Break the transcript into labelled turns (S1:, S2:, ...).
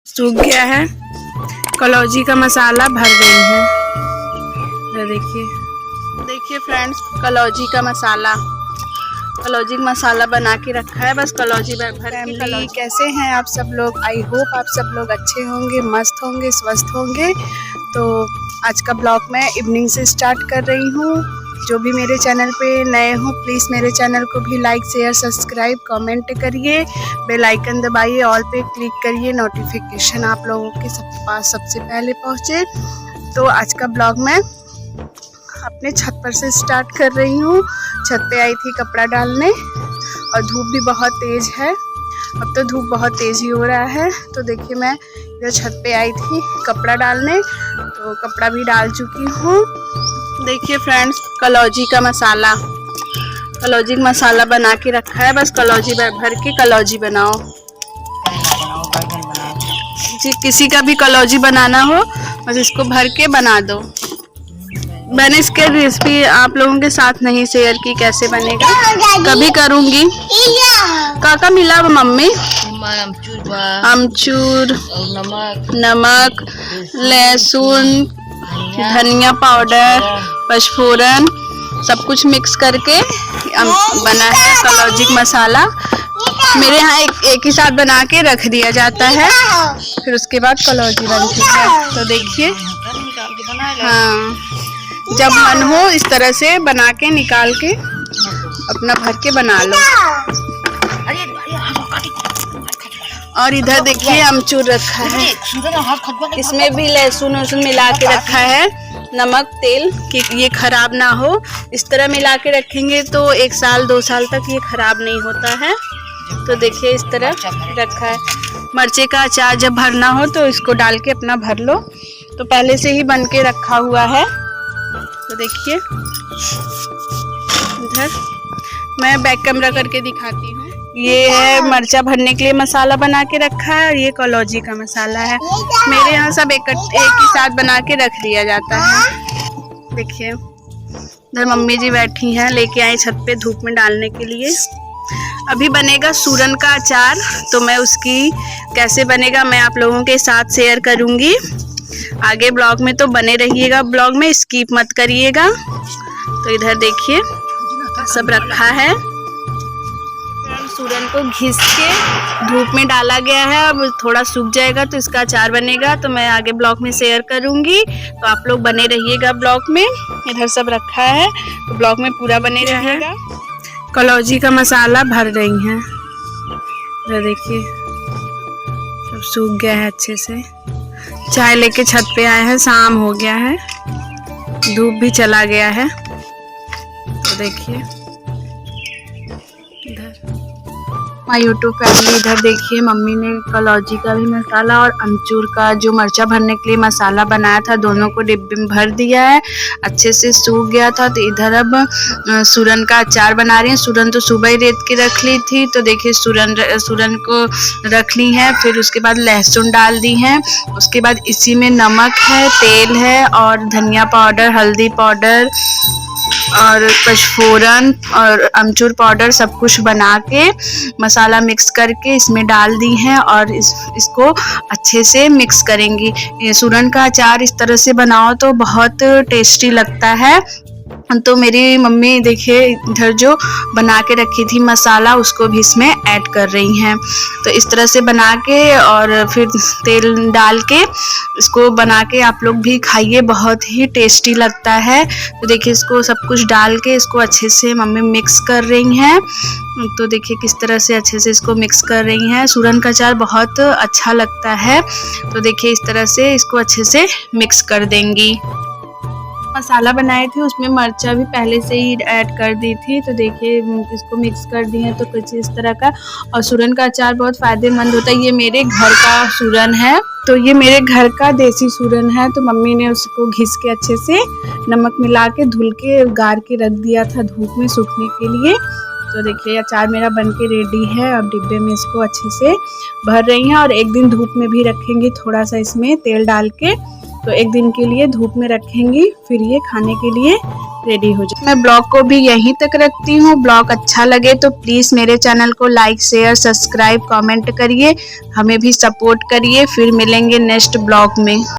S1: सूख गया है। कलौजी का मसाला भर गई है। ये देखिए फ्रेंड्स, कलौजी का मसाला बना के रखा है। बस कलौजी भर के। कलौजी कैसे हैं आप सब लोग? आई होप आप सब लोग अच्छे होंगे, मस्त होंगे, स्वस्थ होंगे। तो आज का ब्लॉग मैं इवनिंग से स्टार्ट कर रही हूँ। जो भी मेरे चैनल पे नए हो प्लीज़ मेरे चैनल को भी लाइक शेयर सब्सक्राइब कमेंट करिए, बेल आइकन दबाइए, ऑल पे क्लिक करिए, नोटिफिकेशन आप लोगों के पास सबसे पहले पहुँचे। तो आज का ब्लॉग मैं अपने छत पर से स्टार्ट कर रही हूँ। छत पे आई थी कपड़ा डालने और धूप भी बहुत तेज़ है। अब तो धूप बहुत तेज़ ही हो रहा है। तो देखिए मैं इधर छत पे आई थी कपड़ा डालने, तो कपड़ा भी डाल चुकी हूँ। देखिए फ्रेंड्स, कलौजी का मसाला बना के रखा है। बस कलौजी भर के कलौजी बनाओ जी। किसी का भी कलौजी बनाना हो बस इसको भर के बना दो। मैंने इसके रेसिपी आप लोगों के साथ नहीं शेयर की, कैसे बनेगा कभी करूँगी। काका मिला मम्मी अमचूर, नमक, लहसुन, धनिया पाउडर, पचफोरन सब कुछ मिक्स करके बना है कलौजी मसाला। मेरे यहाँ एक ही साथ बना के रख दिया जाता है, फिर उसके बाद कलौजी बनती है। तो देखिए, हाँ, जब मन हो इस तरह से बना के निकाल के अपना भर के बना लो। और इधर देखिए अमचूर रखा है, इसमें भी लहसुन मिला के रखा है, नमक, तेल कि ये खराब ना हो। इस तरह मिला के रखेंगे तो 1 साल 2 साल तक ये खराब नहीं होता है। तो देखिए इस तरह रखा है। मिर्चे का अचार जब भरना हो तो इसको डाल के अपना भर लो। तो पहले से ही बन के रखा हुआ है। तो देखिए इधर मैं बैक कैमरा करके दिखाती हूँ। ये है मिर्चा भरने के लिए मसाला बना के रखा है और ये कलौजी का मसाला है। मेरे यहाँ सब एक ही साथ बना के रख दिया जाता है। देखिए इधर मम्मी जी बैठी हैं, लेके आई छत पे धूप में डालने के लिए। अभी बनेगा सूरन का अचार, तो मैं उसकी कैसे बनेगा मैं आप लोगों के साथ शेयर करूँगी। आगे ब्लॉग में तो बने रहिएगा, ब्लॉग में स्किप मत करिएगा। तो इधर देखिए सब रखा है। सूरन को घिस के धूप में डाला गया है। अब थोड़ा सूख जाएगा तो इसका अचार बनेगा, तो मैं आगे ब्लॉग में शेयर करूंगी। तो आप लोग बने रहिएगा ब्लॉग में। इधर सब रखा है तो ब्लॉग में पूरा बने रहेगा। कलौजी का मसाला भर रही हैं। इधर देखिए सब सूख गया है अच्छे से। चाय लेके छत पे आए हैं, शाम हो गया है, धूप भी चला गया है। तो देखिए माय यूट्यूब फैमिली, इधर देखिए मम्मी ने कलौजी का भी मसाला और अमचूर का जो मिर्चा भरने के लिए मसाला बनाया था, दोनों को डिब्बे में भर दिया है। अच्छे से सूख गया था। तो इधर अब सूरन का अचार बना रही हैं। सूरन तो सुबह ही रेत के रख ली थी। तो देखिए सूरन को रख ली है, फिर उसके बाद लहसुन डाल दी हैं। उसके बाद इसी में नमक है, तेल है और धनिया पाउडर, हल्दी पाउडर और पचफोरन और अमचूर पाउडर सब कुछ बना के मसाला मिक्स करके इसमें डाल दी हैं और इसको अच्छे से मिक्स करेंगी। सूरन का अचार इस तरह से बनाओ तो बहुत टेस्टी लगता है। तो मेरी मम्मी देखिए इधर जो बना के रखी थी मसाला, उसको भी इसमें ऐड कर रही हैं। तो इस तरह से बना के और फिर तेल डाल के इसको बना के आप लोग भी खाइए, बहुत ही टेस्टी लगता है। तो देखिए इसको सब कुछ डाल के इसको अच्छे से मम्मी मिक्स कर रही हैं। तो देखिए किस तरह से अच्छे से इसको मिक्स कर रही हैं। सूरन का अचार बहुत अच्छा लगता है। तो देखिए इस तरह से इसको अच्छे से मिक्स कर देंगी। मसाला बनाए थे उसमें मिर्चा भी पहले से ही ऐड कर दी थी। तो देखिए इसको मिक्स कर दी है तो कुछ इस तरह का। और सूरन का अचार बहुत फ़ायदेमंद होता है। ये मेरे घर का सूरन है, तो ये मेरे घर का देसी सूरन है। तो मम्मी ने उसको घिस के अच्छे से नमक मिला के धुल के गार के रख दिया था धूप में सूखने के लिए। तो देखिए अचार मेरा बन के रेडी है। अब डिब्बे में इसको अच्छे से भर रही हैं और एक दिन धूप में भी रखेंगे थोड़ा सा इसमें तेल डाल के। तो एक दिन के लिए धूप में रखेंगी, फिर ये खाने के लिए रेडी हो जाए। मैं ब्लॉग को भी यहीं तक रखती हूँ। ब्लॉग अच्छा लगे तो प्लीज़ मेरे चैनल को लाइक, शेयर, सब्सक्राइब, कमेंट करिए, हमें भी सपोर्ट करिए। फिर मिलेंगे नेक्स्ट ब्लॉग में।